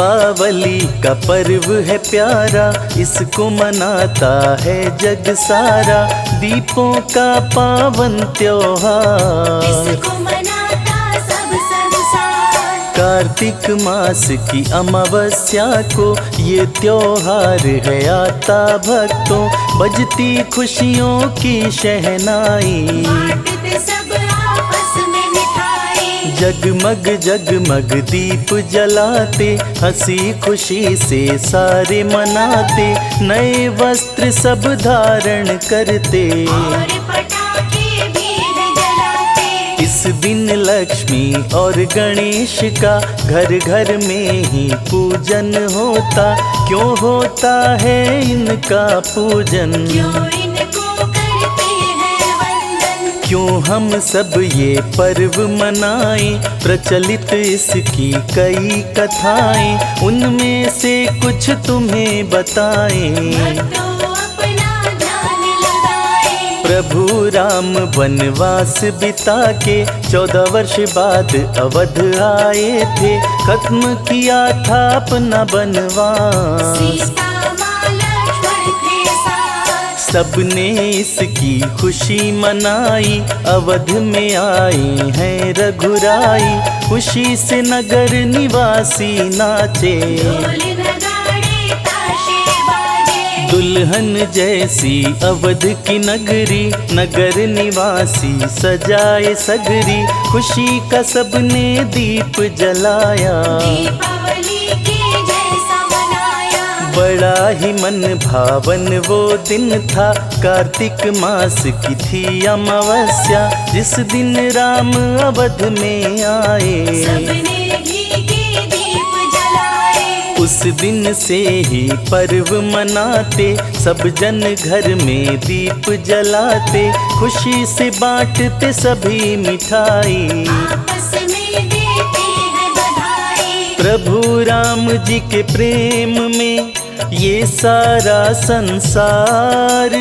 दीपावली का पर्व है प्यारा, इसको मनाता है जग सारा। दीपों का पावन त्योहार, इसको मनाता सब संसार। कार्तिक मास की अमावस्या को ये त्योहार है आता भक्तों। बजती खुशियों की शहनाई, बांटते सब आपस में मिठाई। जगमग जगमग दीप जलाते, हंसी खुशी से सारे मनाते। नए वस्त्र सब धारण करते, और पटाखे भी है जलाते। इस दिन लक्ष्मी और गणेश का घर घर में ही पूजन होता। क्यों होता है इनका पूजन, क्यों इनको करते हैं वंदन। क्यों हम सब ये पर्व मनाएं। प्रचलित इसकी कई कथाएं, उनमें से कुछ तुम्हें बताएं। भक्तों अपना ध्यान लगाएं। प्रभु राम वनवास बिता के 14 वर्ष बाद अवध आए थे। खत्म किया था अपना वनवास, सीता माँ लक्ष्मण थे साथ। सबने इसकी खुशी मनाई। अवध में आए हैं रघुराई, खुशी से नगर निवासी नाचे। ढोल नगाड़े ताशे बाजे। दुल्हन जैसी अवध की नगरी, नगर निवासी सजाए सगरी। खुशी का सबने दीप जलाया, दीपावली के जैसा मनाया। बड़ा ही मन भावन वो दिन था। कार्तिक मास की थी अमावस्या, जिस दिन राम अवध में आए। सबने घी के दीप जलाए। उस दिन से ही पर्व मनाते, सब जन घर में दीप जलाते। खुशी से बांटते सभी मिठाई, आपस में देते हैं बधाई। प्रभु राम जी के प्रेम में ये सारा संसार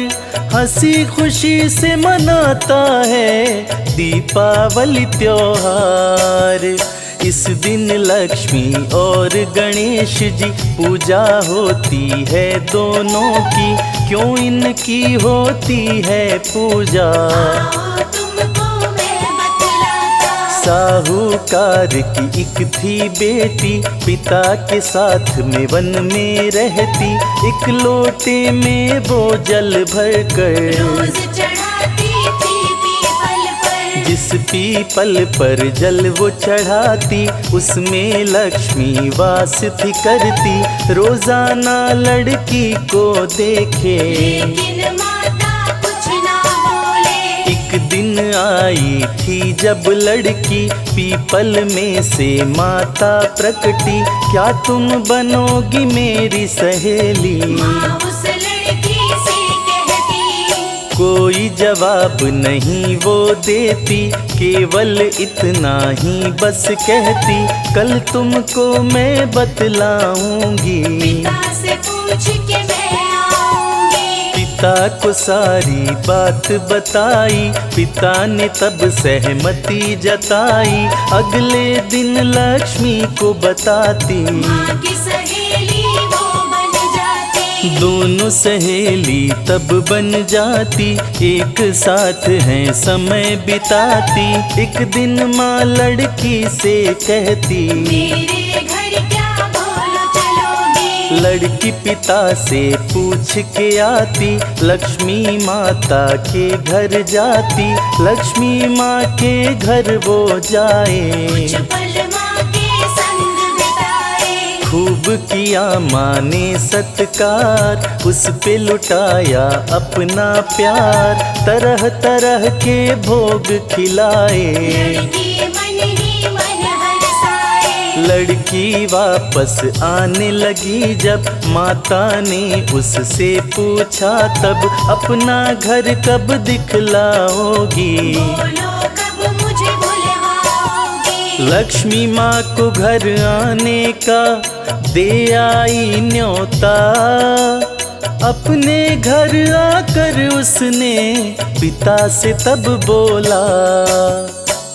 हंसी खुशी से मनाता है दीपावली त्योहार। इस दिन लक्ष्मी और गणेश जी पूजा होती है दोनों की। क्यों इनकी होती है पूजा, आओ तुमको मैं बतलाता। साहूकार की एक थी बेटी, पिता के साथ में वन में रहती। एक लोटे में वो जल भर कर, रोज चढ़ाती थी पीपल पर। जिस पीपल पर जल वो चढ़ाती, उसमें लक्ष्मी वास थी करती। रोजाना लड़की को देखे, लेकिन माता कुछ ना बोले। एक दिन आई थी जब लड़की, पीपल में से माता प्रकटी। क्या तुम बनोगी मेरी सहेली, माँ उस लड़की से कहती। कोई जवाब नहीं वो देती, केवल इतना ही बस कहती। कल तुमको मैं बतलाऊंगी, पिता से पूछ के मैं आऊंगी। पिता को सारी बात बताई। पिता ने तब सहमति जताई, अगले दिन लक्ष्मी को बताती। माँ की सहेली वो बन जाती। दोनों सहेली तब बन जाती, एक साथ हैं समय बिताती। एक दिन माँ लड़की से कहती, मेरे घर क्या बोलो चलोगी। लड़की पिता से पूछ के आती। लक्ष्मी माता के घर जाती, लक्ष्मी माँ के घर वो जाए। कुछ पल माँ के संग बिताए। खूब किया माँ ने सत्कार, उस पे लुटाया अपना प्यार। तरह तरह के भोग खिलाए, लड़की मन ही मन हरसाए। लड़की वापस आने लगी जब, माता ने उससे पूछा तब। अपना घर कब दिखलाओगी, बोलो कब मुझे बुलवाओगी। लक्ष्मी माँ को घर आने का दे आई न्योता। अपने घर आकर उसने पिता से तब बोला,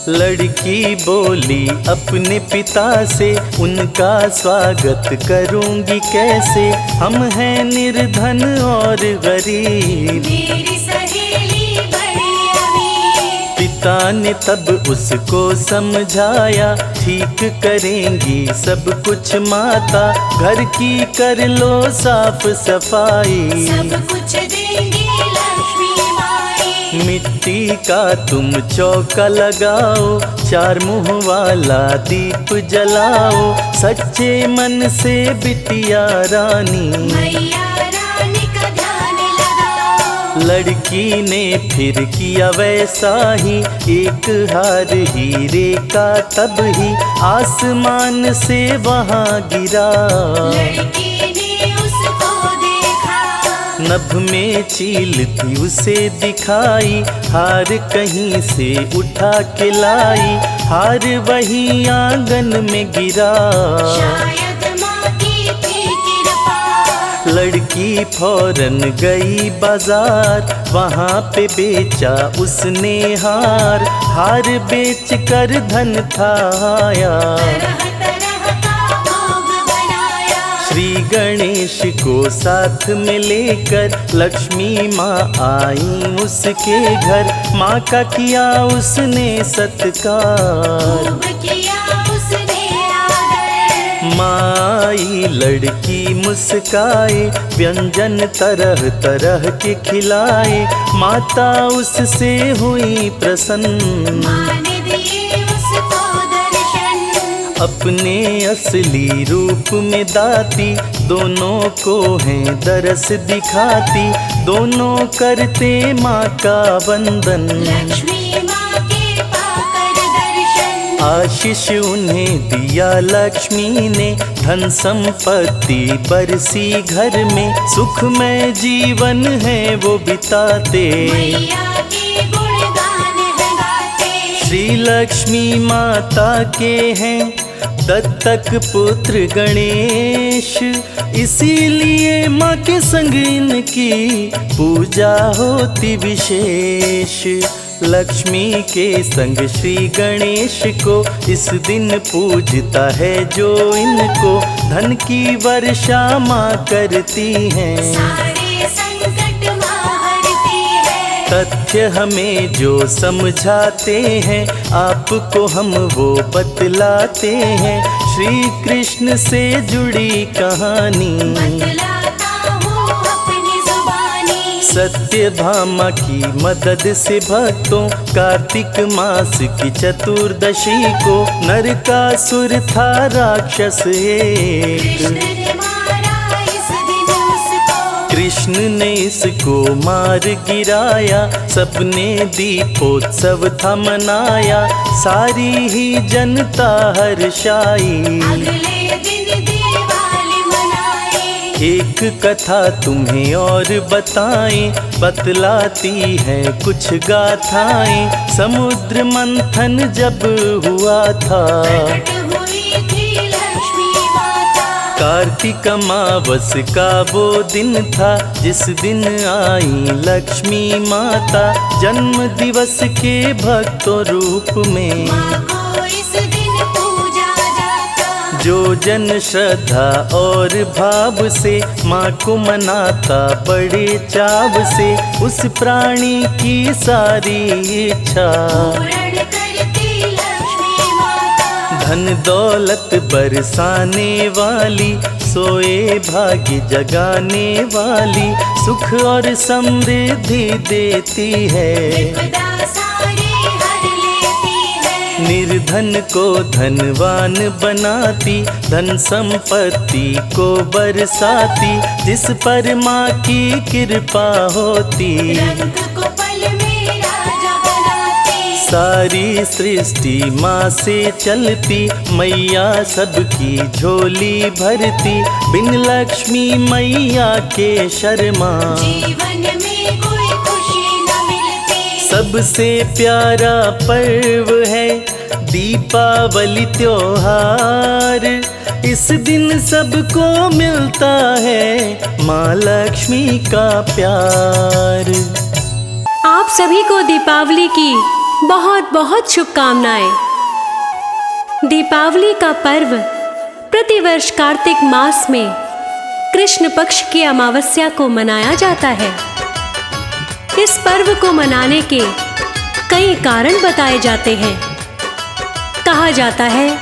लड़की बोली अपने पिता से, उनका स्वागत करूंगी कैसे, हम हैं निर्धन और गरीब। मेरी सहेली बड़ी अमीर। पिता ने तब उसको समझाया, ठीक करेंगी सब कुछ माता, घर की कर लो साफ सफाई। सब कुछ देंगी लक्ष्मी माई। मिट्टी का तुम चौका लगाओ, चार मुंह वाला दीप जलाओ, सच्चे मन से बिटिया रानी। मैया रानी का ध्यान लगाओ। लड़की ने फिर किया वैसा ही, एक हार हीरे का तब ही आसमान से वहां गिरा। लड़की ने उसको देखा। नभ में चील थी उसे दिखाई, हार कहीं से उठा के लाई, हार वही आंगन में गिरा। शायद माँ की थी कृपा। लड़की फौरन गई बाजार, वहाँ पे बेचा उसने हार, हार बेच कर धन था आया। तरह तरह का भोग बनाया। श्री गणेश को साथ में लेकर लक्ष्मी माँ आई उसके घर, माँ का किया उसने सत्कार। खूब किया उसने आदर। माई लड़की मुस्काए, व्यंजन तरह तरह के खिलाए, माता उससे हुई प्रसन्न। माँ ने दिए उसको दर्शन। अपने असली रूप में दाती, दोनों को हैं दरस दिखाती, दोनों करते माँ का वंदन। लक्ष्मी माँ के पाकर दर्शन। आशीष उन्हें दिया लक्ष्मी ने, धन संपत्ति बरसी घर में, सुखमय जीवन है वो बिताते। मैया के गुणगान है गाते। श्री लक्ष्मी माता के हैं दत्तक पुत्र गणेश, इसीलिए माँ के संग इनकी पूजा होती विशेष। लक्ष्मी के संग श्री गणेश को इस दिन पूजता है जो इनको, धन की वर्षा माँ करती हैं। सारे संकट माँ हरती है। तथ्य हमें जो समझाते हैं, आपको हम वो बतलाते हैं, श्री कृष्ण से जुड़ी कहानी। बतलाता हूँ अपनी जुबानी। सत्यभामा की मदद से भक्तों, कार्तिक मास की चतुर्दशी को, नरकासुर था राक्षस एक। कृष्ण ने मारा इस दिन उसको। कृष्ण ने इसको मार गिराया, सबने दीपोत्सव था मनाया, सारी ही जनता हर्षाई। अगले दिन दिवाली मनाई। एक कथा तुम्हें और बताएं, बतलाती है कुछ गाथाएं, समुद्र मंथन जब हुआ था। प्रकट हुई थी लक्ष्मी माता। कार्तिक अमावस का वो दिन था, जिस दिन आई लक्ष्मी माता, जन्म दिवस के भक्तों रूप में। माँ को इस दिन पूजा जाता। जो जन श्रद्धा और भाव से माँ को मनाता बड़े चाव से, उस प्राणी की सारी इच्छा पूर्ण करती लक्ष्मी माता। धन दौलत बरसाने वाली, सोए भाग्य जगाने वाली, सुख और समृद्धि देती है। विपदा सारी हर लेती है। निर्धन को धनवान बनाती, धन संपत्ति को बरसाती, जिस पर माँ की कृपा होती। रंग को पल में राजा बनाती। सारी सृष्टि माँ से चलती, मैया सबकी झोली भरती, बिन लक्ष्मी मैया के शर्मा जीवन में कोई खुशी न मिलती। सबसे प्यारा पर्व है दीपावली त्योहार, इस दिन सबको मिलता है माँ लक्ष्मी का प्यार। आप सभी को दीपावली की बहुत बहुत शुभकामनाएं। दीपावली का पर्व प्रतिवर्ष कार्तिक मास में कृष्ण पक्ष की अमावस्या को मनाया जाता है। इस पर्व को मनाने के कई कारण बताए जाते हैं। कहा जाता है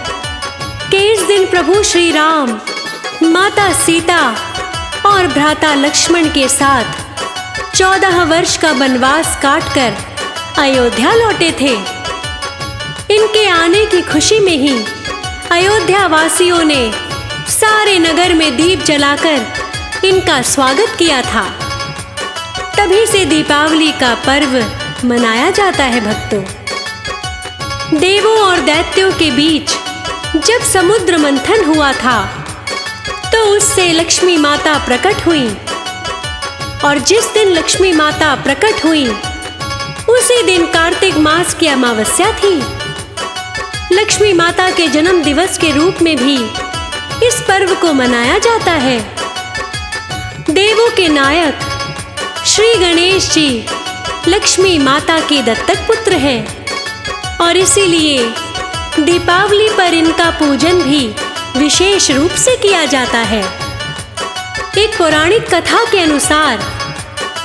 कि इस दिन प्रभु श्री राम माता सीता और भ्राता लक्ष्मण के साथ 14 वर्ष का वनवास काटकर अयोध्या लौटे थे। इनके आने की खुशी में ही अयोध्या वासियों ने सारे नगर में दीप जलाकर इनका स्वागत किया था। तभी से दीपावली का पर्व मनाया जाता है भक्तों। देवों और दैत्यों के बीच जब समुद्र मंथन हुआ था तो उससे लक्ष्मी माता प्रकट हुई, और जिस दिन लक्ष्मी माता प्रकट हुई उसी दिन कार्तिक मास की अमावस्या थी। लक्ष्मी माता के जन्म दिवस के रूप में भी इस पर्व को मनाया जाता है। देवों के नायक श्री गणेश जी लक्ष्मी माता के दत्तक पुत्र हैं, और इसीलिए दीपावली पर इनका पूजन भी विशेष रूप से किया जाता है। एक पौराणिक कथा के अनुसार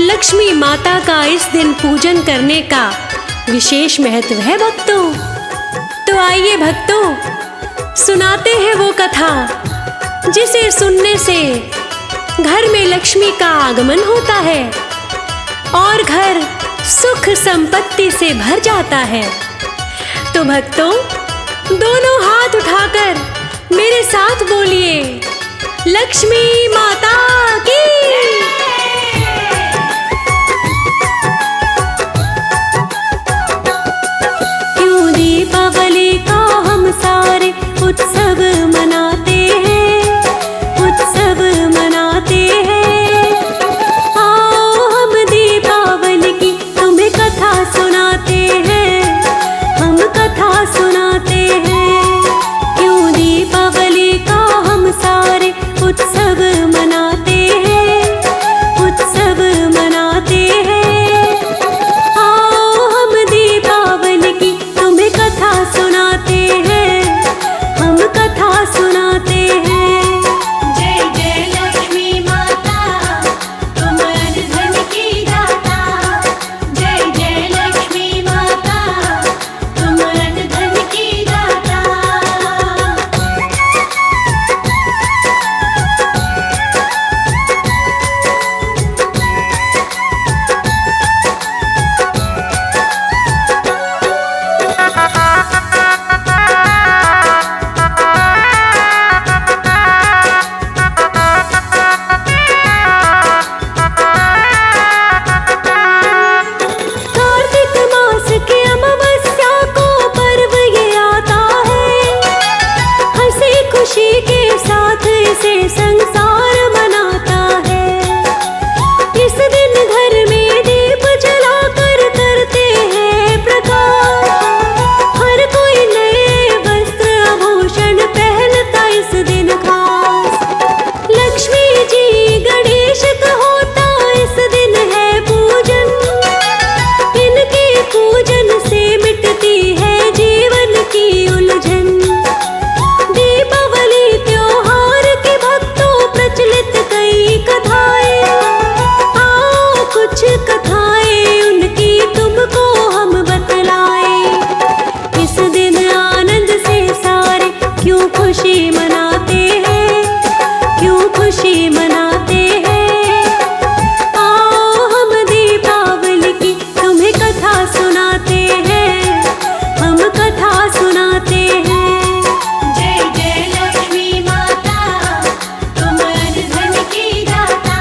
लक्ष्मी माता का इस दिन पूजन करने का विशेष महत्व है भक्तों। तो आइए भक्तों, सुनाते हैं वो कथा जिसे सुनने से घर में लक्ष्मी का आगमन होता है और घर सुख संपत्ति से भर जाता है। तो भक्तों, दोनों हाथ उठाकर मेरे साथ बोलिए, लक्ष्मी माता की। क्यों दीपावली का हम सारे उत्सव मनाते हैं, उत्सव मनाते हैं। आओ हम दीपावली की तुम्हें कथा सुनाते हैं, हम कथा सुनाते हैं। क्यों दीपावली का हम सारे उत्सव मनाते हैं, उत्सव मनाते हैं। आओ हम दीपावली की तुम्हें कथा सुनाते हैं, हम कथा सुनाते हैं। जय जय लक्ष्मी माता, तुम अन्न धन की दाता। जय जय लक्ष्मी माता, तुम अन्न धन की दाता। कार्तिक मास की अमावस्या को पर्व ये आता है। हंसी खुशी के साथ इसे संसार मनाता है। इस दिन घर में दीप जलाकर करते हैं प्रकाश। हर कोई नए वस्त्र आभूषण पहनता इस दिन खास। लक्ष्मी जी गणेश का होता इस दिन है पूजन। इनके पूजन से मिटती है जीवन की उलझन। दीपावली त्योहार के भक्तों प्रचलित कई कथाएं। आओ कुछ कथाएं उनकी तुमको हम बतलाएं। इस दिन आनंद से सारे क्यों खुशी मनाते हैं, क्यों खुशी मनाते हैं। आओ हम दीपावली की तुम्हें कथा सुनाते हैं, हम कथा सुनाते हैं। जय जय लक्ष्मी माता, तुम अन्न धन की दाता।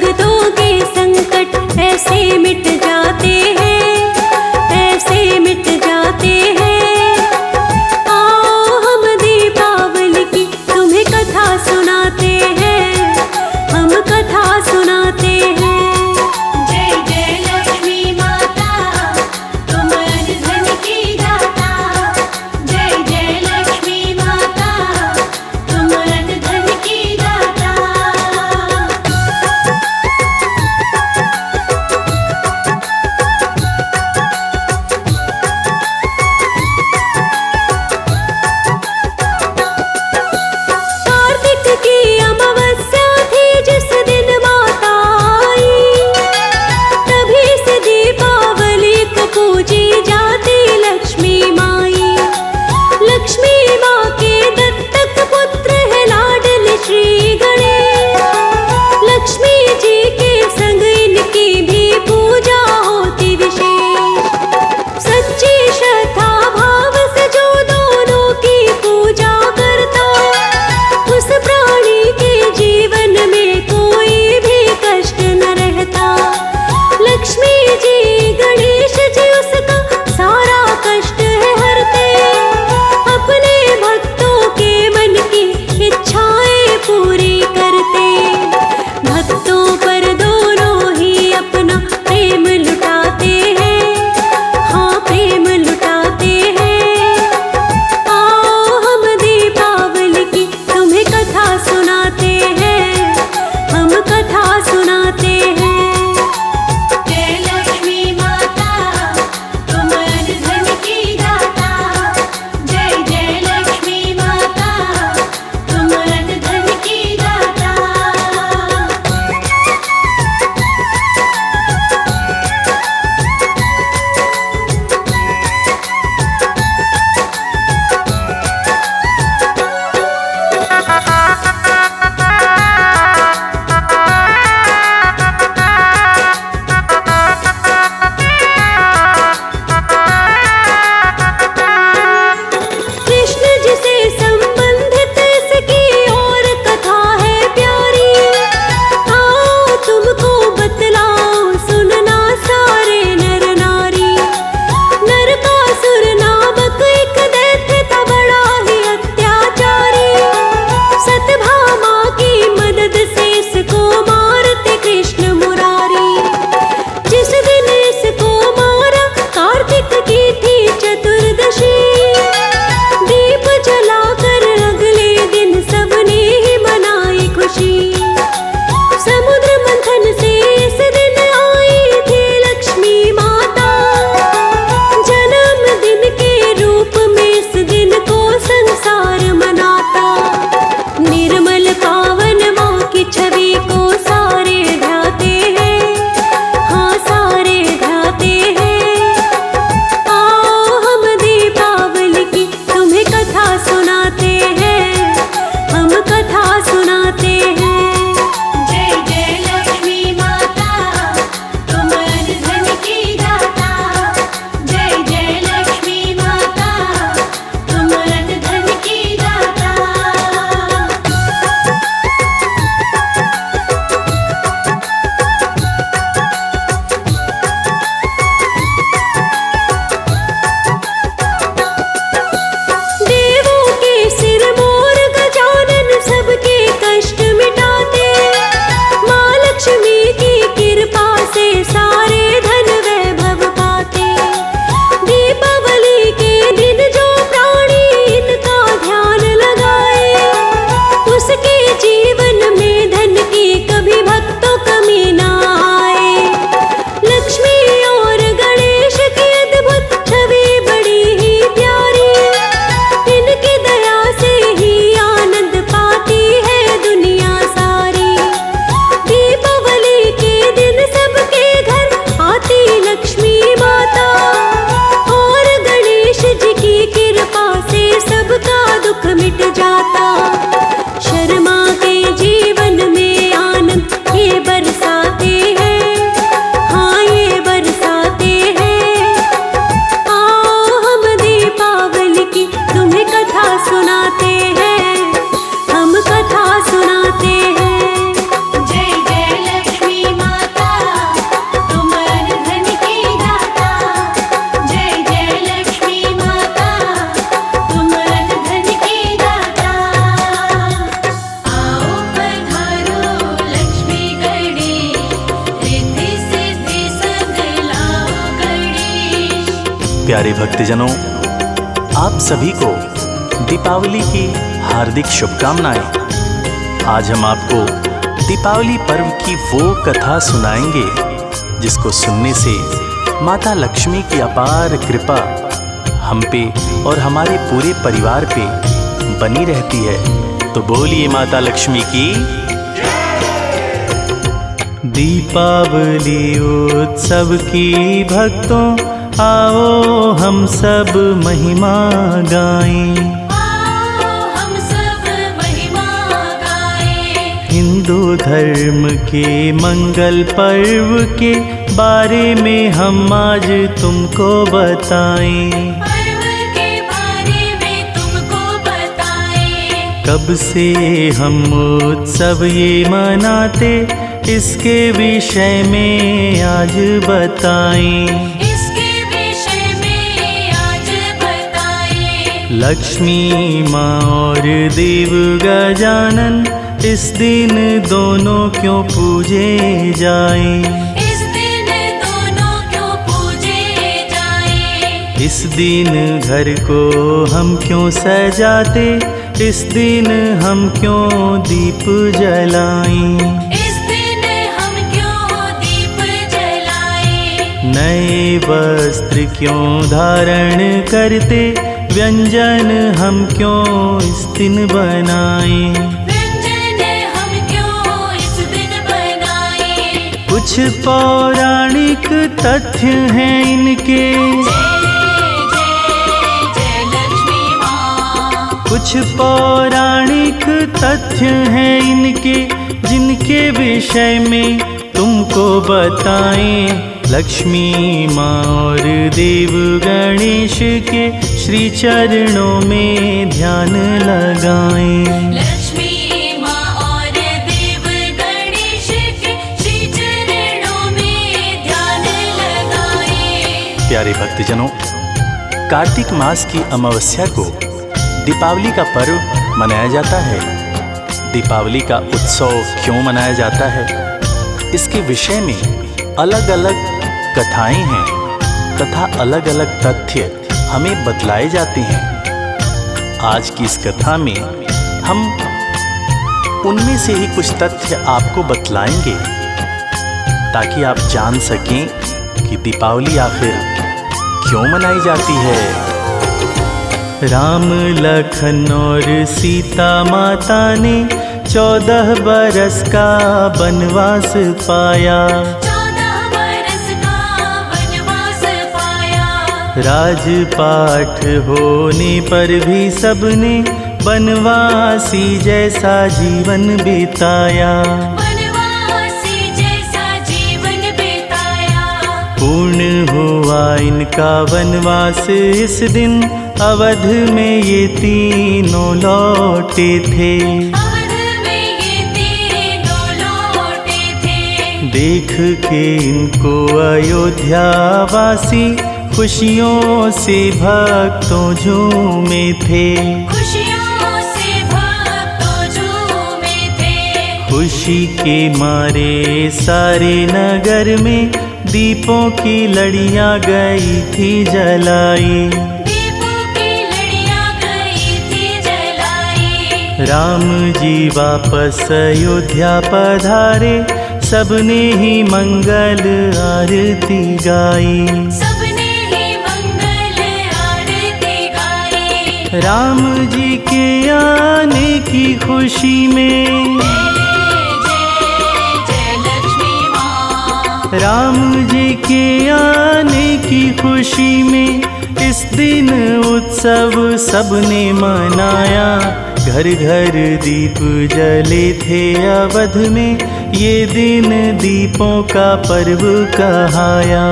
भक्तों के संकट ऐसे मिट जाते हैं, ऐसे मिट जाते हैं। आओ हम दीपावली की तुम्हें कथा सुनाते हैं, हम कथा सुनाते हैं। जय जय लक्ष्मी माता, तुम अन्न धन की दाता। जय जय लक्ष्मी माता, तुम अन्न धन की दाता। प्यारे भक्तजनों, आप सभी को दीपावली की हार्दिक शुभकामनाएं। आज हम आपको दीपावली पर्व की वो कथा सुनाएंगे जिसको सुनने से माता लक्ष्मी की अपार कृपा हम पे और हमारे पूरे परिवार पे बनी रहती है। तो बोलिए माता लक्ष्मी की। दीपावली उत्सव की भक्तों, आओ हम सब महिमा गाएं। हम सब महिमा गाएं। हिंदू धर्म के मंगल पर्व के बारे में हम आज तुमको बताएं। पर्व के बारे में तुमको बताएं। कब से हम उत्सव ये मनाते, इसके विषय में आज बताएं। लक्ष्मी माँ और देव गजानन इस दिन दोनों क्यों पूजे जाएं? इस दिन दोनों क्यों पूजे जाएं? इस दिन घर को हम क्यों सजाते, इस दिन हम क्यों दीप जलाएं? इस दिन हम क्यों दीप जलाएं? नए वस्त्र क्यों धारण करते, व्यंजन हम क्यों इस दिन बनाएं? व्यंजन हम क्यों इस दिन बनाएं? कुछ पौराणिक तथ्य हैं इनके, जय लक्ष्मी माँ। कुछ पौराणिक तथ्य हैं इनके, जिनके विषय में तुमको बताएं। लक्ष्मी माँ और देव गणेश के श्री चरणों में ध्यान लगाएं। लक्ष्मी माँ और देव गणेश के श्री चरणों में ध्यान लगाएं। प्यारे भक्तजनों, कार्तिक मास की अमावस्या को दीपावली का पर्व मनाया जाता है। दीपावली का उत्सव क्यों मनाया जाता है, इसके विषय में अलग अलग कथाएं हैं तथा अलग अलग तथ्य हमें बतलाए जाते हैं। आज की इस कथा में हम उनमें से ही कुछ तथ्य आपको बतलाएंगे ताकि आप जान सकें कि दीपावली आखिर क्यों मनाई जाती है। राम लखन और सीता माता ने 14 बरस का वनवास पाया। राजपाट होने पर भी सबने वनवासी जैसा जीवन बिताया। वनवासी जैसा जीवन बिताया। पूर्ण हुआ इनका वनवास इस दिन, अवध में ये तीनों लौटे थे। अवध में ये तीनों लौटे थे। देख के इनको अयोध्या वासी खुशियों से भक्तों झूमे थे। खुशियों से भक्तों झूमे थे। खुशी के मारे सारे नगर में दीपों की लड़ियां गई थी जलाई। दीपों की लड़ियां गई थी जलाई। राम जी वापस अयोध्या पधारे, सबने ही मंगल आरती गाई। राम जी के आने की खुशी में, जय लक्ष्मी माँ। राम जी के आने की खुशी में इस दिन उत्सव सबने मनाया। घर घर दीप जले थे अवध में, ये दिन दीपों का पर्व कहाया।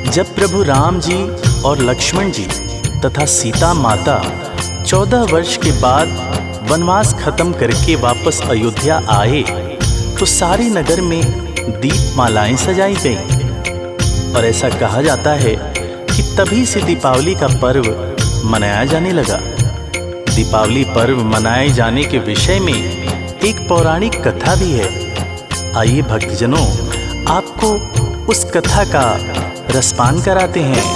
जब प्रभु राम जी और लक्ष्मण जी तथा सीता माता 14 वर्ष के बाद वनवास खत्म करके वापस अयोध्या आए तो सारे नगर में दीप मालाएं सजाई गईं। और ऐसा कहा जाता है कि तभी से दीपावली का पर्व मनाया जाने लगा। दीपावली पर्व मनाए जाने के विषय में एक पौराणिक कथा भी है। आइए भक्तजनों, आपको उस कथा का रसपान कराते हैं।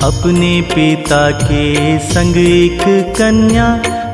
अपने पिता के संग एक कन्या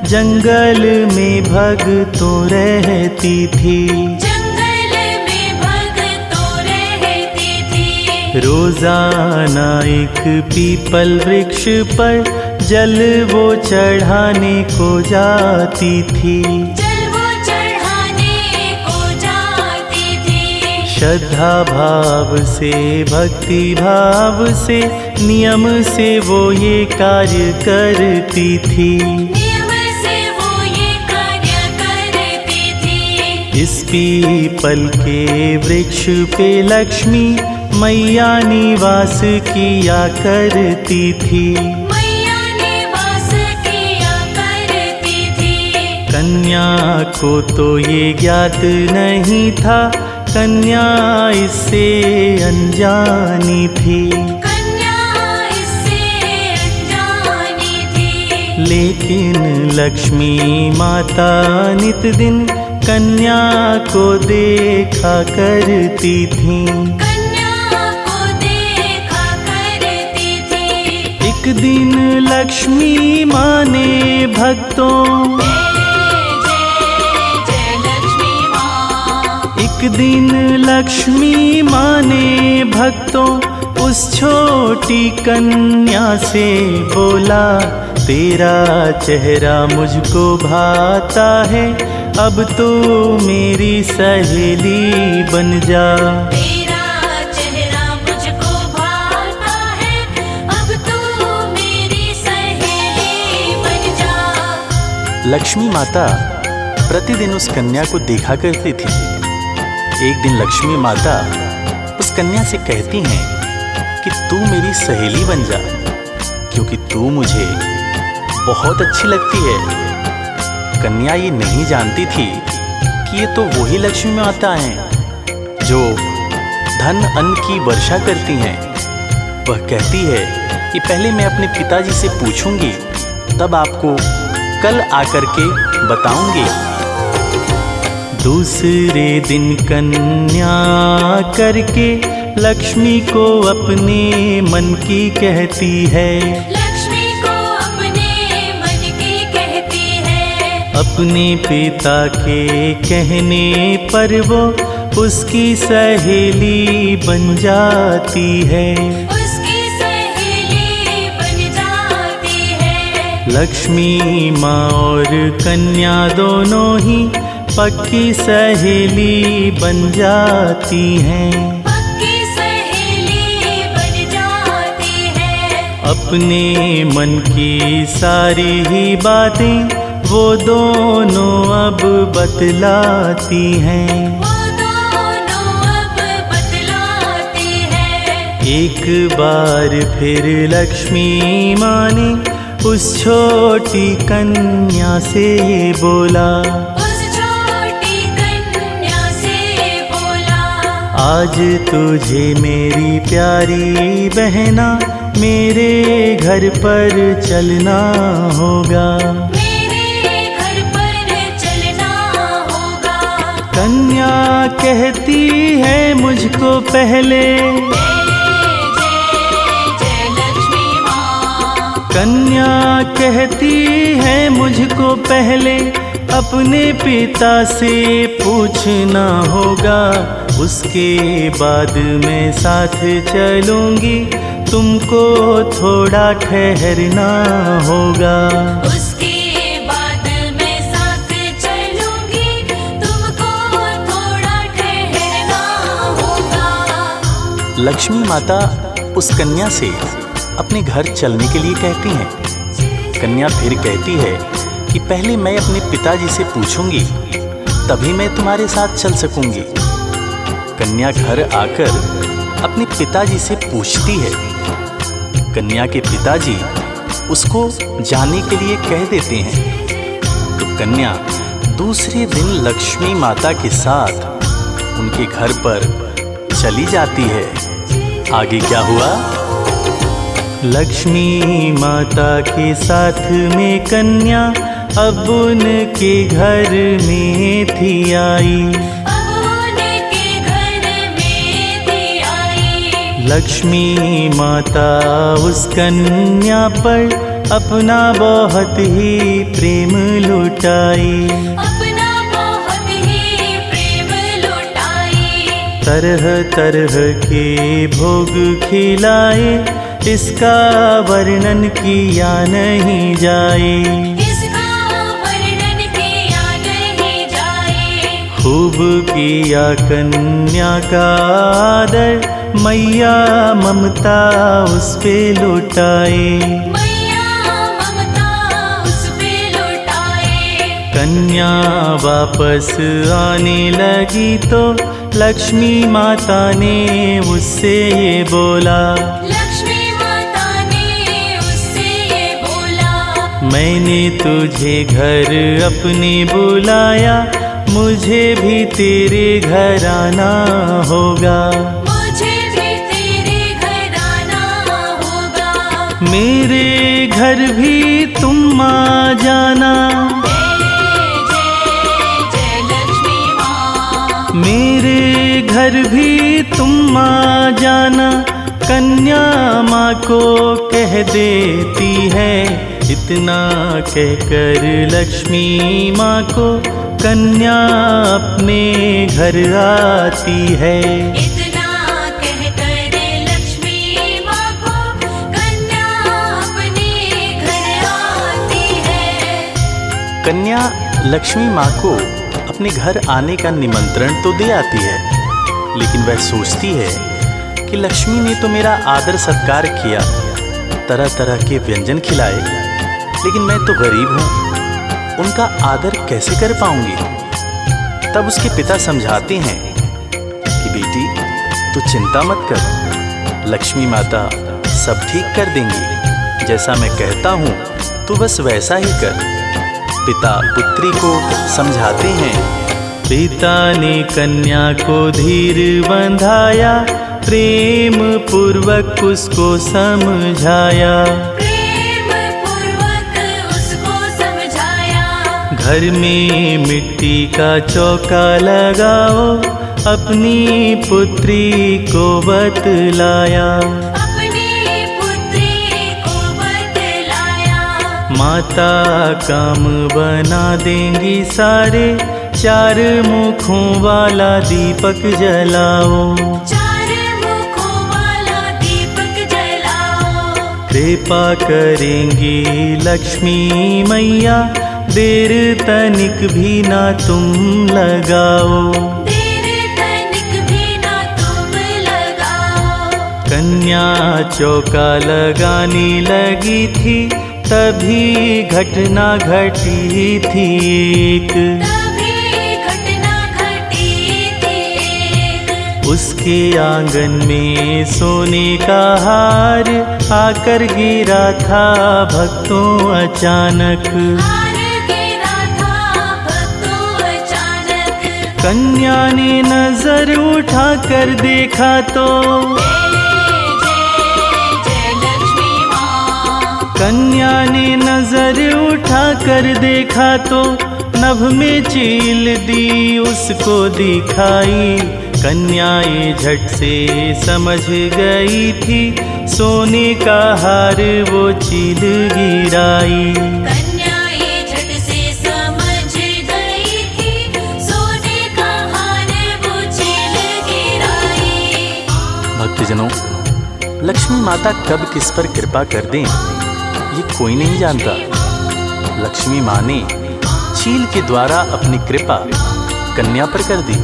जंगल में भगतों रहती थी। जंगल में भगतों रहती थी। रोजाना एक पीपल वृक्ष पर जल वो चढ़ाने को जाती थी। जल वो चढ़ाने को जाती थी। श्रद्धा भाव से, भक्ति भाव से, नियम से वो ये कार्य करती थी। नियम से वो ये कार्य करती थी। इस पीपल के वृक्ष पे लक्ष्मी मैया निवास किया करती थी। मैया निवास किया करती थी। कन्या को तो ये ज्ञात नहीं था, कन्या इससे अनजानी थी। कन्या इससे अनजानी थी। लेकिन लक्ष्मी माता नित दिन कन्या को देखा करती थी। कन्या को देखा करती थी। एक दिन लक्ष्मी माँ ने भक्तों, जय लक्ष्मी माँ। एक दिन लक्ष्मी माँ ने भक्तों उस छोटी कन्या से बोला, तेरा चेहरा मुझको भाता है, अब तो मेरी सहेली बन जा। तेरा चेहरा मुझको भाता है, अब तो मेरी सहेली बन जा। लक्ष्मी माता प्रतिदिन उस कन्या को देखा करती थी। एक दिन लक्ष्मी माता उस कन्या से कहती हैं कि तू मेरी सहेली बन जा, क्योंकि तू मुझे बहुत अच्छी लगती है। कन्या ये नहीं जानती थी कि ये तो वही लक्ष्मी माता हैं जो धन अन्न की वर्षा करती हैं। वह कहती है कि पहले मैं अपने पिताजी से पूछूंगी, तब आपको कल आकर के बताऊंगी। दूसरे दिन कन्या करके लक्ष्मी को अपने मन की कहती है। लक्ष्मी को अपने मन की कहती है। अपने पिता के कहने पर वो उसकी सहेली बन जाती है। उसकी सहेली बन जाती है। लक्ष्मी माँ और कन्या दोनों ही पक्की सहेली बन जाती हैं। पक्की सहेली बन जाती है। अपने मन की सारी ही बातें वो दोनों अब बतलाती हैं। वो दोनों अब बतलाती है। एक बार फिर लक्ष्मी माँ ने उस छोटी कन्या से बोला, आज तुझे मेरी प्यारी बहना मेरे घर पर चलना होगा। मेरे घर पर चलना होगा। कन्या कहती है मुझको पहले, जय लक्ष्मी माँ। कन्या कहती है मुझको पहले अपने पिता से पूछना होगा, उसके बाद मैं साथ चलूंगी, तुमको थोड़ा ठहरना होगा। उसके बाद मैं साथ चलूंगी, तुमको थोड़ा ठहरना होगा। लक्ष्मी माता उस कन्या से अपने घर चलने के लिए कहती हैं। कन्या फिर कहती है कि पहले मैं अपने पिताजी से पूछूंगी, तभी मैं तुम्हारे साथ चल सकूंगी। कन्या घर आकर अपने पिताजी से पूछती है। कन्या के पिताजी उसको जाने के लिए कह देते हैं। तो कन्या दूसरे दिन लक्ष्मी माता के साथ उनके घर पर चली जाती है। आगे क्या हुआ? लक्ष्मी माता के साथ में कन्या अब उनके घर में थी आई। अब उनके घर में थी आई। लक्ष्मी माता उस कन्या पर अपना बहुत ही प्रेम लुटाई। अपना बहुत ही प्रेम लुटाई। तरह तरह के भोग खिलाए, इसका वर्णन किया नहीं जाए। इसका वर्णन किया नहीं जाए। खूब किया कन्या का आदर, मैया ममता उस पे लुटाए। मैया ममता उस पे लुटाए। कन्या वापस आने लगी तो लक्ष्मी माता ने उससे ये बोला। लक्ष्मी माता ने उससे ये बोला। मैंने तुझे घर अपने बुलाया, मुझे भी तेरे घर आना होगा। मुझे भी तेरे घर आना होगा। मेरे घर भी तुम आ जाना। जय जय जय लक्ष्मी माँ। मेरे घर भी तुम आ जाना। कन्या माँ को कह देती है, इतना कहकर लक्ष्मी माँ को कन्या अपने घर आती है। इतना कहकर लक्ष्मी माँ को कन्या अपने घर आती है। कन्या लक्ष्मी माँ को अपने घर आने का निमंत्रण तो दे आती है, लेकिन वह सोचती है कि लक्ष्मी ने तो मेरा आदर सत्कार किया, तरह तरह के व्यंजन खिलाए, लेकिन मैं तो गरीब हूँ, उनका आदर कैसे कर पाऊंगी। तब उसके पिता समझाते हैं कि बेटी तू चिंता मत कर, लक्ष्मी माता सब ठीक कर देंगी। जैसा मैं कहता हूँ तू बस वैसा ही कर। पिता पुत्री को समझाते हैं। पिता ने कन्या को धीर बंधाया, प्रेम पूर्वक उसको समझाया। प्रेम पूर्वक उसको समझाया। घर में मिट्टी का चौका लगाओ, अपनी पुत्री को बतलाया। अपनी पुत्री को बतलाया। माता काम बना देंगी सारे, 4 मुखों वाला दीपक जलाओ। 4 मुखों वाला दीपक जलाओ। कृपा करेंगी लक्ष्मी मैया, देर तनिक भी ना तुम लगाओ। देर तनिक भी ना तुम लगाओ। कन्या चौका लगाने लगी थी, तभी घटना घटी थी एक। तभी घटना घटी थी। उसके आंगन में सोने का हार आकर गिरा था भक्तों अचानक। हार गिरा था भक्तों अचानक। कन्या ने नजर उठा कर देखा तो कन्या ने नजर उठा कर देखा तो नभ में चील दी उसको दिखाई। कन्या ये झट से समझ गई थी, सोने का हार वो चील गिराई। कन्या ये झट से समझ गई थी, सोने का हार वो चील गिराई। भक्तजनों, लक्ष्मी माता कब किस पर कृपा कर दें ये कोई नहीं जानता। लक्ष्मी माँ ने चील के द्वारा अपनी कृपा कन्या पर कर दी।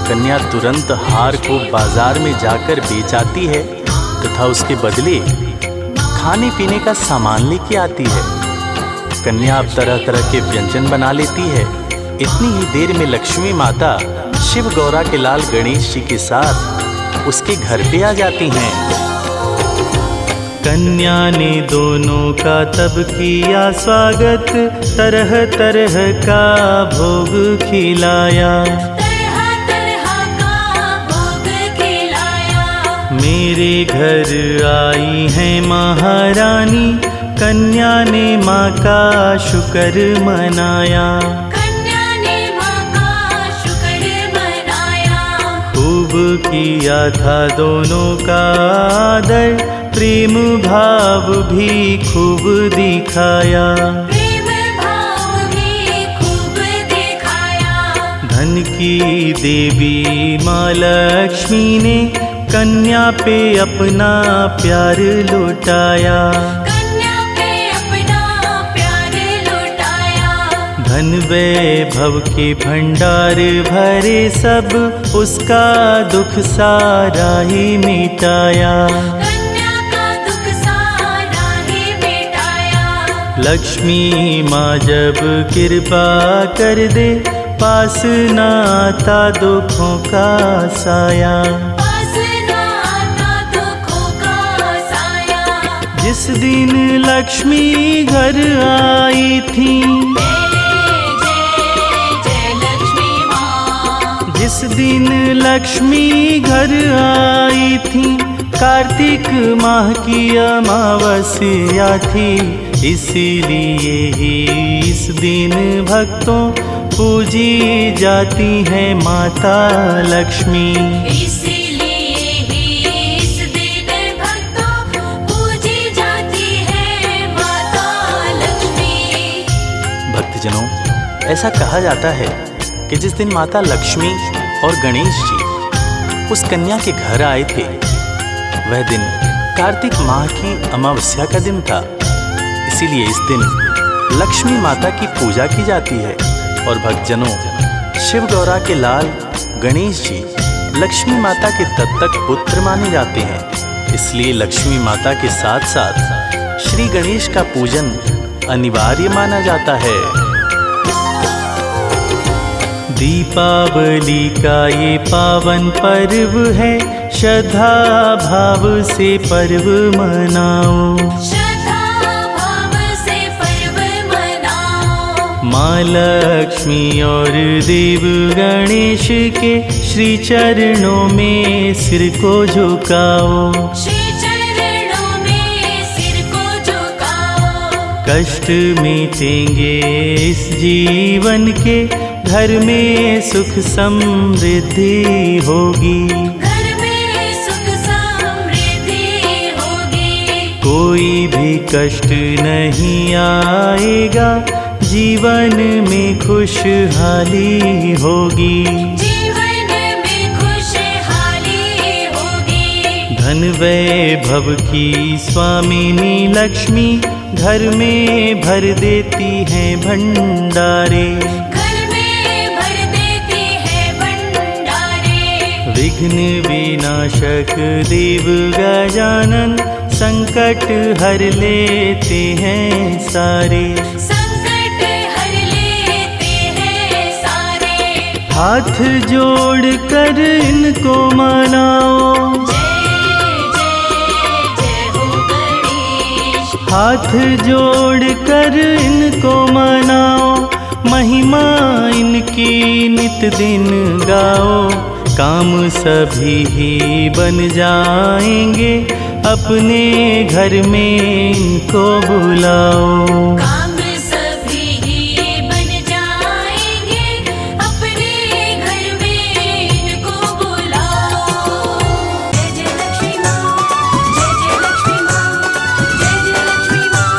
कन्या तुरंत हार को बाजार में जाकर बेच आती है तथा उसके बदले खाने पीने का सामान लेके आती है। कन्या अब तरह तरह के व्यंजन बना लेती है। इतनी ही देर में लक्ष्मी माता शिव गौरा के लाल गणेश जी के साथ उसके घर पे आ जाती हैं। कन्या ने दोनों का तब किया स्वागत, तरह तरह का भोग खिलाया। तरह तरह का भोग खिलाया। मेरे घर आई हैं महारानी, कन्या ने माँ का शुक्र मनाया। कन्या ने माँ का शुक्र मनाया। खूब किया था दोनों का आदर, प्रेम भाव भी खूब दिखाया। प्रेम भाव भी खूब दिखाया। धन की देवी माँ लक्ष्मी ने कन्या पे अपना प्यार लुटाया। कन्या पे अपना प्यार लुटाया। धन वैभव के भंडार भरे सब, उसका दुख सारा ही मिटाया। कन्या का दुख सारा ही मिटाया। लक्ष्मी माँ जब कृपा कर दे, पास ना आता दुखों का साया। पास ना आता दुखों का साया। जिस दिन लक्ष्मी घर आई थी, जय लक्ष्मी माँ। जिस दिन लक्ष्मी घर आई थी, कार्तिक माह की अमावस्या थी। इसीलिए ही इस दिन भक्तों पूजी जाती है माता लक्ष्मी। इसीलिए ही इस दिन भक्तों पूजी जाती है माता लक्ष्मी। भक्तजनों, ऐसा कहा जाता है कि जिस दिन माता लक्ष्मी और गणेश जी उस कन्या के घर आए थे, वह दिन कार्तिक माह की अमावस्या का दिन था। इसीलिए इस दिन लक्ष्मी माता की पूजा की जाती है। और भक्तजनों, शिव गौरा के लाल गणेश जी लक्ष्मी माता के दत्तक पुत्र माने जाते हैं। इसलिए लक्ष्मी माता के साथ साथ श्री गणेश का पूजन अनिवार्य माना जाता है। दीपावली का ये पावन पर्व है, श्रद्धा भाव से पर्व मनाओ। श्रद्धा भाव से पर्व मनाओ। माँ लक्ष्मी और देव गणेश के श्री चरणों में सिर को झुकाओ। श्री चरणों में सिर को झुकाओ। कष्ट मिटेंगे इस जीवन के, घर में सुख समृद्धि होगी। घर में सुख समृद्धि होगी। कोई भी कष्ट नहीं आएगा, जीवन में खुशहाली होगी। जीवन में खुशहाली होगी। धन वैभव की स्वामिनी लक्ष्मी घर में भर देती है भंडारे। घर में भर देती है भंडारे। विघ्न विनाशक देव गजानन संकट हर लेते हैं सारे। संकट हर लेते हैं सारे। हाथ जोड़ कर इनको मनाओ। जय हो गणेश। हाथ जोड़ कर इनको मनाओ, महिमा इनकी नित दिन गाओ। काम सभी ही बन जाएंगे, अपने घर में इनको बुलाओ। काम सभी ही बन जाएंगे, अपने घर में इनको बुलाओ। जय जय लक्ष्मी माँ, जय जय लक्ष्मी माँ, जय जय लक्ष्मी माँ,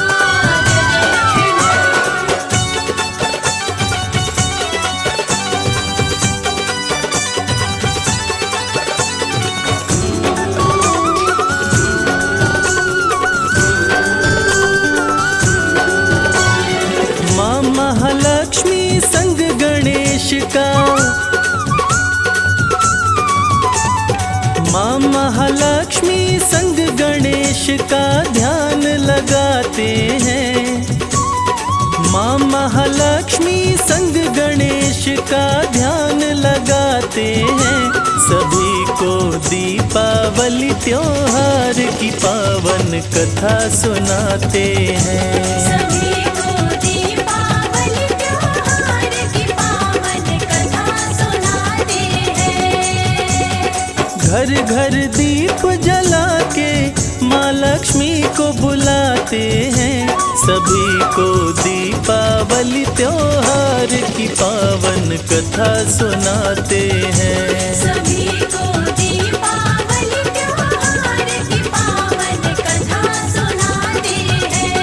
जय जय लक्ष्मी माँ महालक्ष्मी संग गणेश का, माँ महालक्ष्मी संग गणेश का ध्यान लगाते हैं। माँ महालक्ष्मी संग गणेश का ध्यान लगाते हैं। सभी को दीपावली त्योहार की पावन कथा सुनाते हैं। सभी को दीपावली त्योहार की पावन कथा सुनाते हैं। घर घर दीप जला के माँ लक्ष्मी को बुलाते हैं। सभी को दीपावली त्योहार की पावन कथा सुनाते हैं। सभी को दीपावली त्योहार की पावन कथा सुनाते हैं।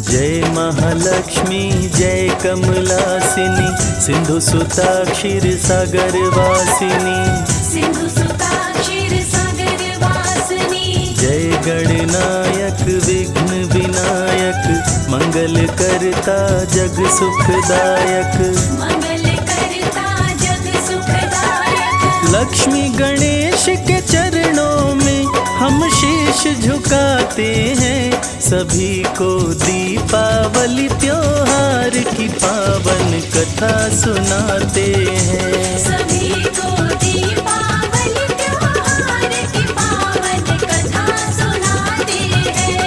जय महालक्ष्मी जय कमलासिनी, सिंधु सुता क्षीर सागर वासिनी। सिंधु सुता क्षीर सागर वासिनी। जय गणनायक विघ्न विनायक, मंगल करता जग सुखदायक। मंगल करता जग सुखदायक। लक्ष्मी गणेश के चरणों में हम शीश झुकाते हैं। सभी को दीपावली त्योहार की पावन कथा सुनाते हैं। सभी को दीपावली त्योहार की पावन कथा सुनाते हैं।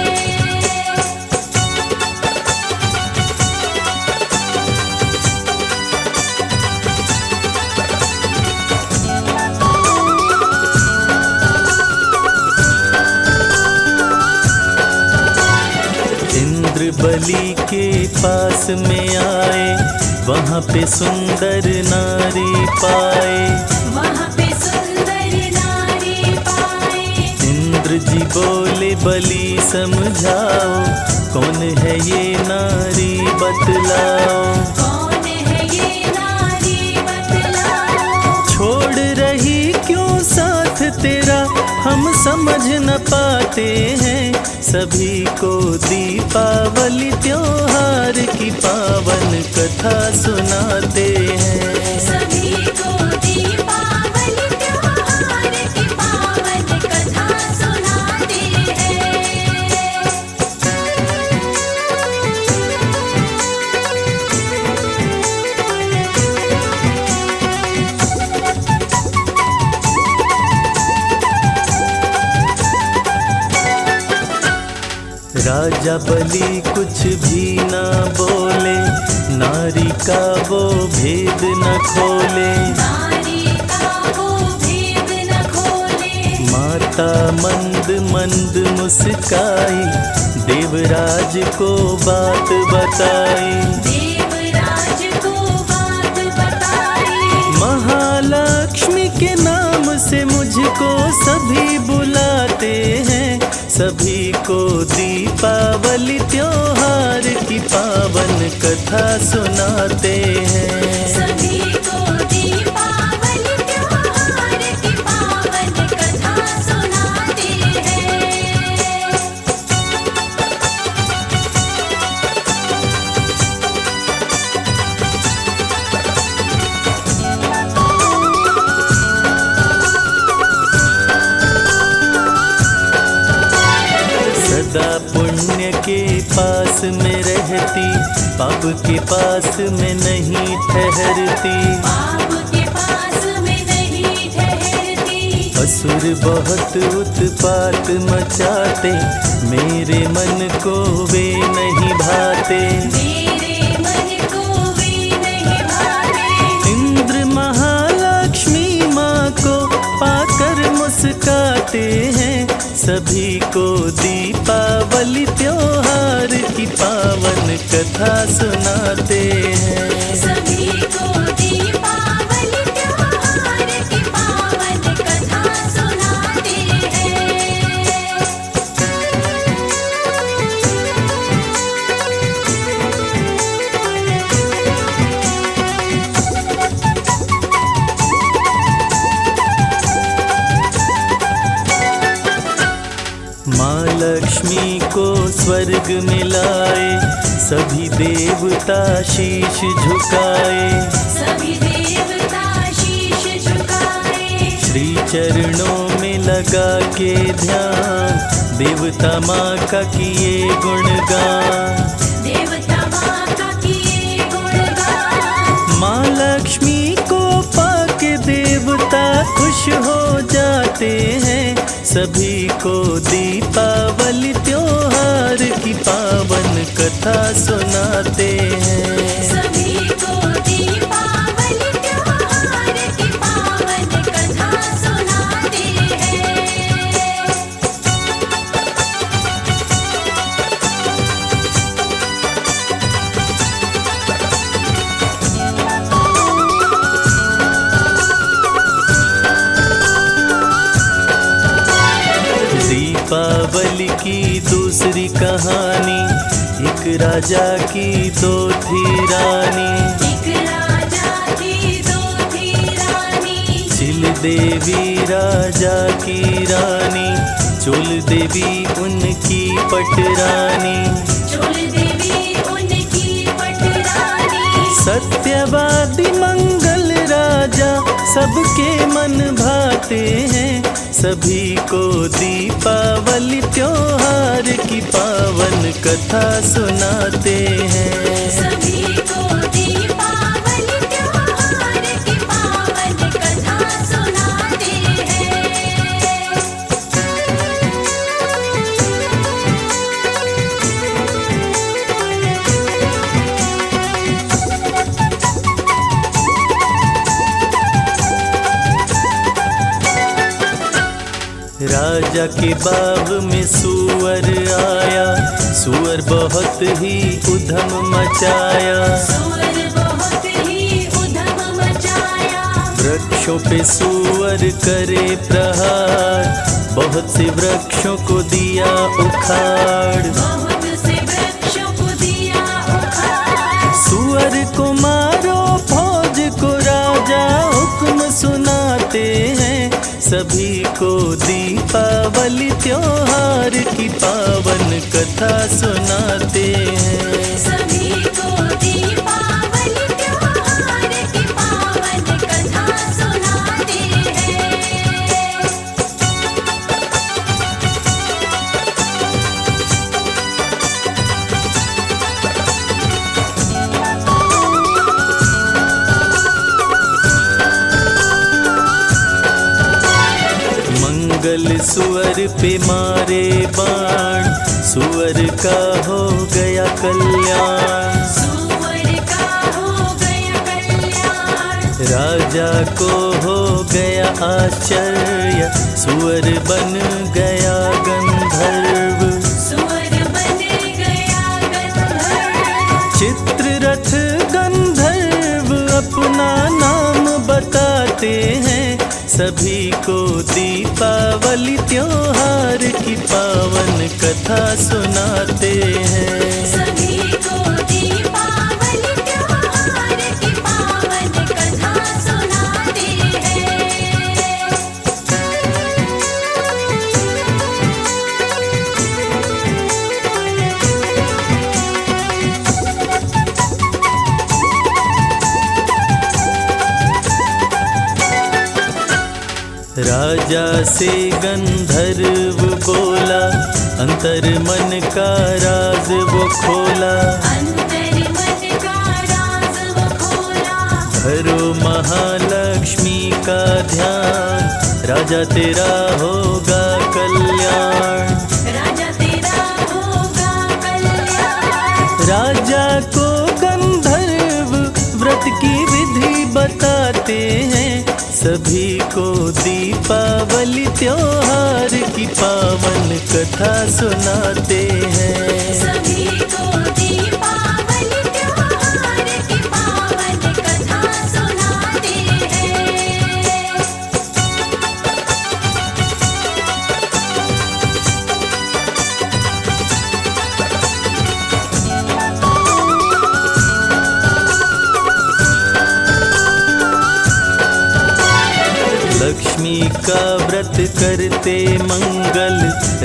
इंद्र बलि के पास में आए, वहाँ पे सुंदर नारी पाए। वहाँ पे सुंदर नारी पाए। इंद्र जी बोले बलि समझाओ, कौन है ये नारी बतलाओ। कौन है ये नारी बतलाओ। छोड़ रही क्यों साथ तेरा, हम समझ न पाते हैं। सभी को दीपावली त्योहार की पावन कथा सुनाते हैं। सभी को दीपावली त्योहार की पावन कथा सुनाते हैं। राजा बलि कुछ भी ना बोले, नारी का वो भेद न खोले। नारी का वो भेद न खोले। माता मंद मंद मुस्काई, देवराज को बात बताई। देवराज को बात बताई। महालक्ष्मी के नाम से मुझको सभी बुलाते हैं। सभी को दीपावली त्योहार की पावन कथा सुनाते हैं। सभी को दीपावली त्योहार की पावन कथा सुनाते हैं। सदा पुण्य के पास में रहती, पाप के पास में नहीं ठहरती। पाप के पास में नहीं ठहरती। असुर बहुत उत्पात मचाते, मेरे मन को वे नहीं भाते। मेरे मन को वे नहीं भाते। इंद्र महालक्ष्मी माँ को पाकर मुस्काते हैं। सभी को दीपावली त्योहार की पावन कथा सुनाते हैं। सभी को दीपावली त्योहार की पावन कथा सुनाते हैं। माँ लक्ष्मी को स्वर्ग में लाए, सभी देवता शीश झुकाए। सभी देवता शीश झुकाए। श्री चरणों में लगा के ध्यान, देवता माँ का किए गुणगान। देवता माँ का किए गुणगान। माँ लक्ष्मी को पाके देवता खुश हो जाते हैं। सभी को दीपावली त्योहार की पावन कथा सुनाते हैं। सभी को दीपावली त्योहार की पावन कथा सुनाते हैं। दीपावली की दूसरी कहानी, एक राजा की दो थी रानी। एक राजा की दो थी रानी, चिल देवी राजा की रानी, चुल देवी उनकी पटरानी। चोल देवी उनकी पटरानी। सत्यवादी मंगल राजा सबके मन भाते हैं। सभी को दीपावली त्योहार की पावन कथा सुनाते हैं। सभी को दीपावली त्योहार की पावन कथा सुनाते हैं। राजा के बाग में सूअर आया, सूअर बहुत ही उधम मचाया। सूअर बहुत ही उधम मचाया। वृक्षों पे सूअर करे प्रहार, बहुत से वृक्षों को दिया उखाड़। बहुत से वृक्षों को दिया उखाड़। सूअर को मारो फौज को राजा हुक्म सुनाते हैं। सभी को दीपावली त्योहार की पावन कथा सुनाते हैं। सभी को दीपावली त्योहार की पावन कथा सुनाते हैं। मंगल सुअर पे मारे बाण, सुअर का हो गया कल्याण। सूअर का हो गया कल्याण। राजा को हो गया आश्चर्य, सुअर बन गया गंधर्व। सूअर बन गया गंधर्व। चित्ररथ गंधर्व अपना नाम बताते हैं। सभी को दीपावली त्योहार की पावन कथा सुनाते हैं। सभी को दीपावली त्योहार की पावन कथा सुनाते हैं। राजा से गंधर्व बोला, अंतर मन का राज वो खोला। अंतर मन का राज वो खोला। धरो महालक्ष्मी का ध्यान, राजा तेरा होगा कल्याण। राजा तेरा होगा कल्याण। राजा को गंधर्व व्रत की विधि बताते हैं। सभी को दीपावली त्योहार की पावन कथा सुनाते हैं। सभी को दीपावली त्योहार की पावन कथा सुनाते हैं। लक्ष्मी का व्रत करते मंगल,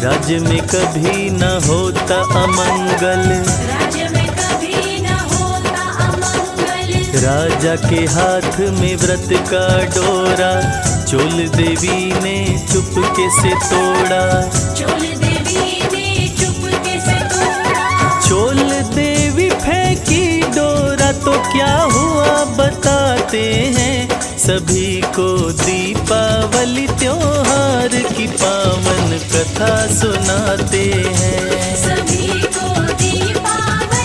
राज्य में कभी न होता अमंगल। राज्य में कभी न होता अमंगल। राजा के हाथ में व्रत का डोरा, चोल देवी ने चुपके से तोड़ा। चोल देवी ने चुपके से तोड़ा। चोल देवी फेंकी डोरा तो क्या हुआ बताते हैं। सभी को दीपावली त्योहार की पावन कथा सुनाते हैं। सभी को दीपावली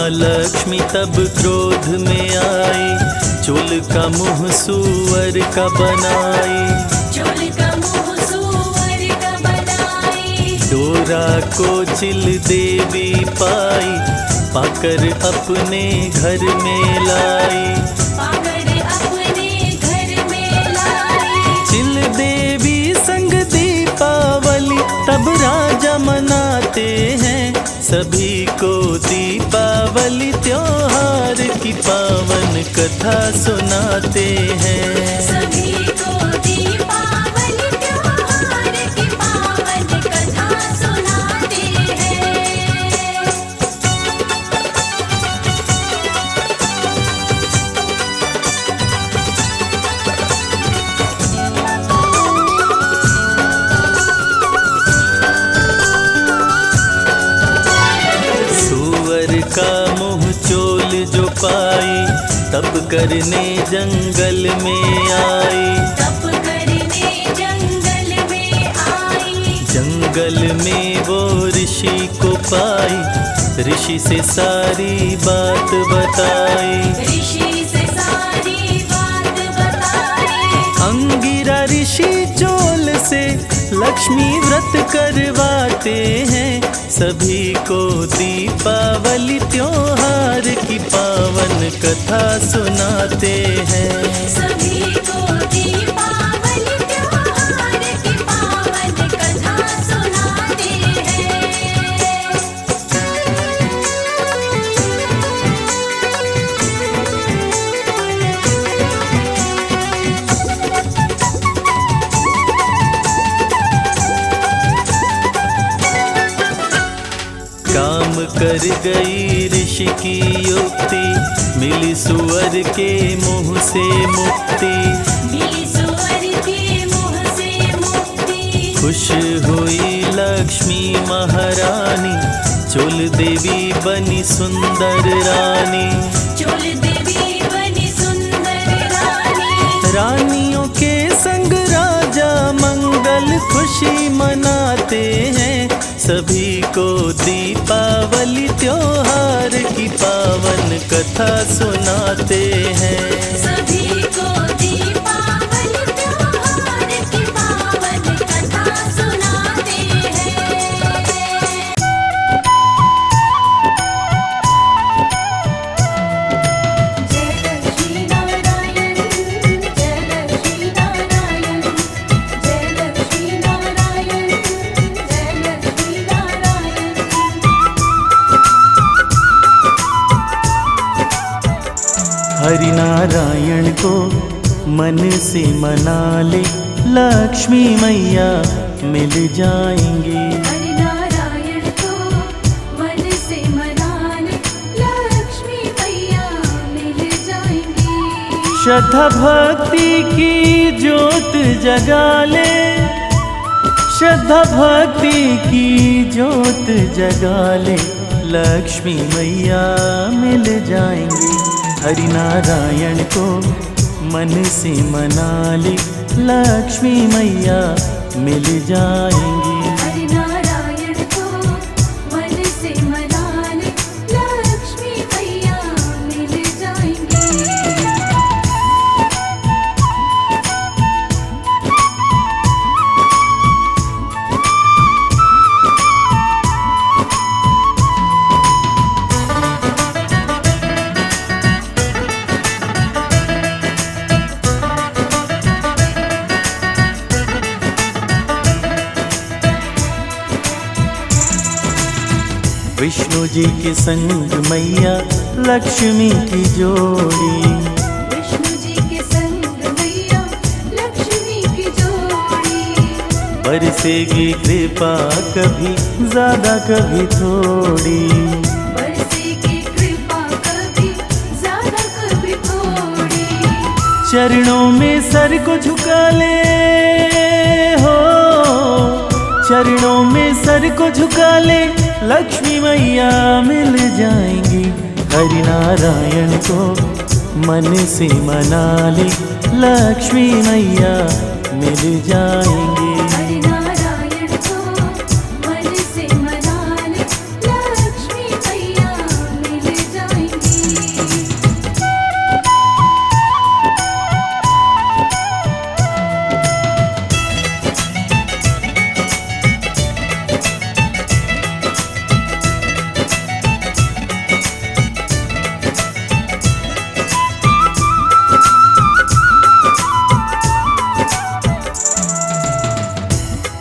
माँ लक्ष्मी तब क्रोध में आई, चोल का मुँह सूअर का बनाई। चोल का मुँह सूअर का बनाई। डोरा को चिल देवी पाई, पाकर अपने घर में लाई। पाकर अपने घर में लाई। चिल देवी संग दीपावली तब राजा मनाते हैं, सभी को दीपावली त्योहार की पावन कथा सुनाते हैं। सभी को दीपावली त्योहार की पावन कथा सुनाते हैं। सूअर का मुँह चोल जो पाई, तब करने जंगल में आई। तप करने जंगल में आई। जंगल में वो ऋषि को पाई, ऋषि से सारी बात बताई। ऋषि से सारी बात बताई। अंगिरा ऋषि चोल से लक्ष्मी व्रत करवाते हैं, सभी को दीपावली त्योहार की पावन कथा सुनाते हैं। सभी को दीपावली त्योहार की पावन कथा सुनाते हैं। काम कर गई ऋषि की युक्ति, मिली सुअर के मुँह से मुक्ति। मिली सुअर के मुँह से मुक्ति। खुश हुई लक्ष्मी महारानी, चोल देवी बनी सुंदर रानी। चोल देवी बनी सुंदर रानी। रानियों के संग राजा मंगल खुशी मनाते हैं, सभी को दीपावली त्योहार की पावन कथा सुनाते हैं। सभी को दीपावली त्योहार की पावन कथा सुनाते हैं। जय लक्ष्मी नारायण, जय लक्ष्मी नारायण, जय लक्ष्मी नारायण, जय लक्ष्मी नारायण। हरि नारायण को मन से मना ले, लक्ष्मी मैया मिल जाएंगी। हरि नारायण को मन से मनाने, लक्ष्मी मैया मिल जाएंगी। श्रद्धा भक्ति की ज्योत जगा ले, श्रद्धा भक्ति की ज्योत जगा ले, लक्ष्मी मैया मिल जाएंगी। हरि नारायण को मन से मना ले, लक्ष्मी मैया मिल जाएंगी। हरि नारायण को मन से मनाने, लक्ष्मी मैया मिल जाएंगी। विष्णु जी के संग मैया लक्ष्मी की जोड़ी, विष्णु जी के संग मैया लक्ष्मी की जोड़ी। बरसेगी कृपा कभी ज्यादा कभी थोड़ी। बरसेगी कृपा कभी ज्यादा कभी थोड़ी। चरणों में सर को झुका ले हो, चरणों में सर को झुका ले, लक्ष्मी मैया मिल जाएंगी। हरि नारायण को मन से मना ले, लक्ष्मी मैया मिल जाएंगी। हरि नारायण को मन से मनाने, लक्ष्मी मैया मिल जाएंगी।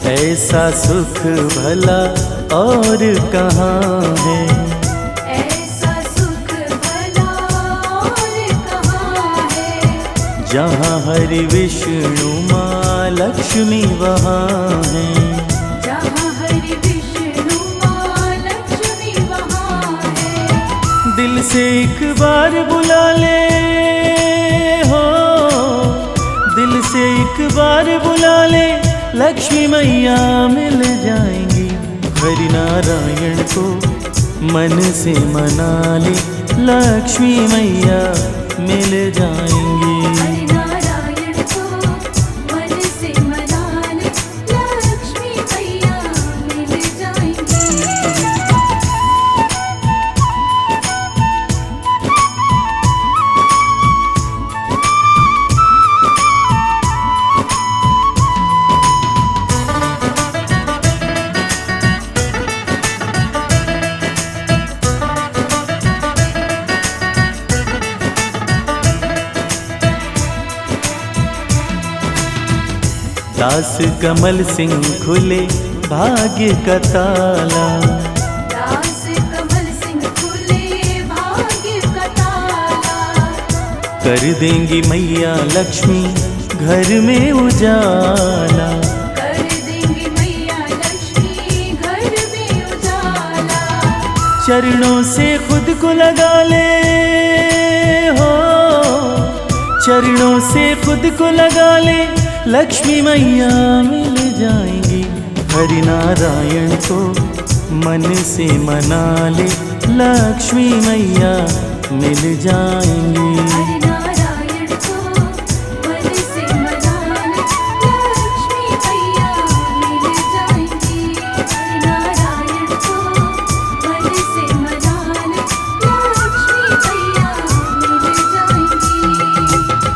ऐसा सुख भला और कहाँ है, ऐसा सुख भला और कहाँ है। जहाँ हरि विष्णु माँ लक्ष्मी वहाँ है, जहाँ हरि विष्णु माँ लक्ष्मी वहाँ है। दिल से एक बार बुला ले हो, दिल से एक बार बुला ले, लक्ष्मी मैया मिल जाएंगी। हरि नारायण को मन से मना ले, लक्ष्मी मैया मिल जाएंगी। हरि नारायण को मन से मना ले, लक्ष्मी मैया मिल जाएंगी। दास कमल सिंह खुले भाग्य का ताला, दास कमल सिंह खुले भाग्य का ताला। कर देंगी मैया लक्ष्मी घर में उजाला, कर देंगी मैया लक्ष्मी घर में उजाला। चरणों से खुद को लगा ले हो, चरणों से खुद को लगा ले, लक्ष्मी मैया मिल जाएंगी। हरि नारायण को मन से मना ले, लक्ष्मी मैया मिल जाएंगी।